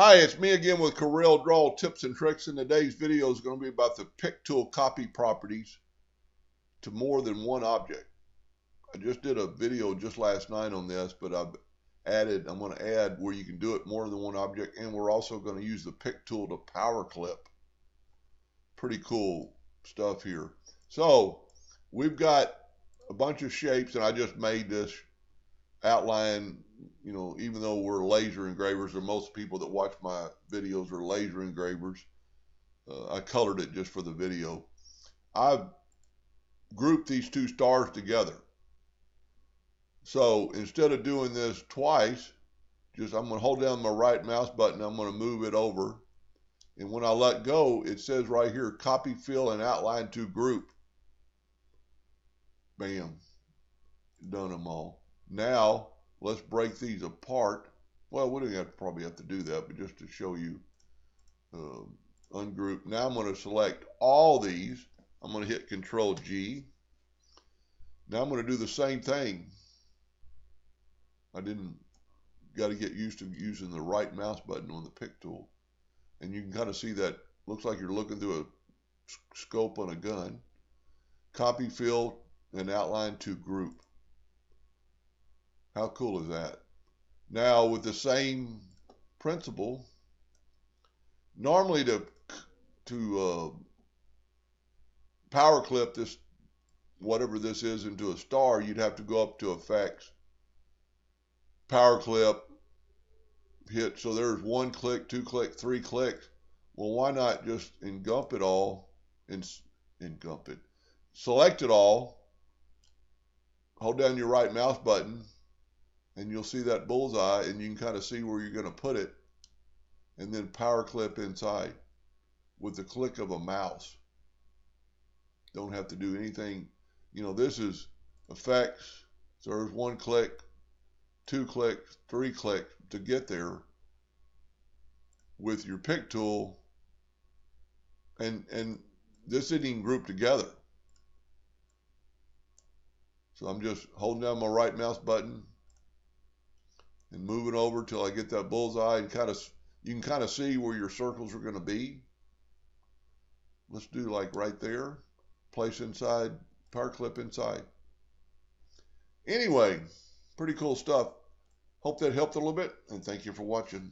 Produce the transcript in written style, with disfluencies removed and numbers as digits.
Hi, it's me again with Corel Draw tips and tricks, and today's video is going to be about the pick tool copy properties to more than one object. I just did a video just last night on this, but I'm going to add where you can do it more than one object, and we're also going to use the pick tool to power clip. Pretty cool stuff here. So we've got a bunch of shapes, and I just made this outline. You know, even though we're laser engravers, or most people that watch my videos are laser engravers, I colored it just for the video. I've grouped these two stars together. So instead of doing this twice, I'm going to hold down my right mouse button. I'm going to move it over. And when I let go, it says right here, copy, fill, and outline to group. Bam. Done them all. Now, let's break these apart. Well, we don't probably have to do that, but just to show you, ungroup. Now I'm going to select all these. I'm going to hit Control G. Now I'm going to do the same thing. Got to get used to using the right mouse button on the pick tool. And you can kind of see that looks like you're looking through a scope on a gun. Copy, fill, and outline to group. How cool is that? Now with the same principle, normally to power clip this, whatever this is, into a star, you'd have to go up to Effects, Power Clip, hit, so there's 1 click, 2 click, 3 clicks. Well, why not just engulf it all, select it all, hold down your right mouse button, and you'll see that bullseye, and you can kind of see where you're going to put it, and then power clip inside with the click of a mouse. Don't have to do anything. You know, this is Effects, so there's 1 click, 2 clicks, 3 clicks to get there with your pick tool, and this isn't even grouped together. So I'm just holding down my right mouse button and moving over till I get that bullseye, and you can kind of see where your circles are going to be. Let's do like right there. Place inside, power clip inside. Anyway, pretty cool stuff. Hope that helped a little bit, and thank you for watching.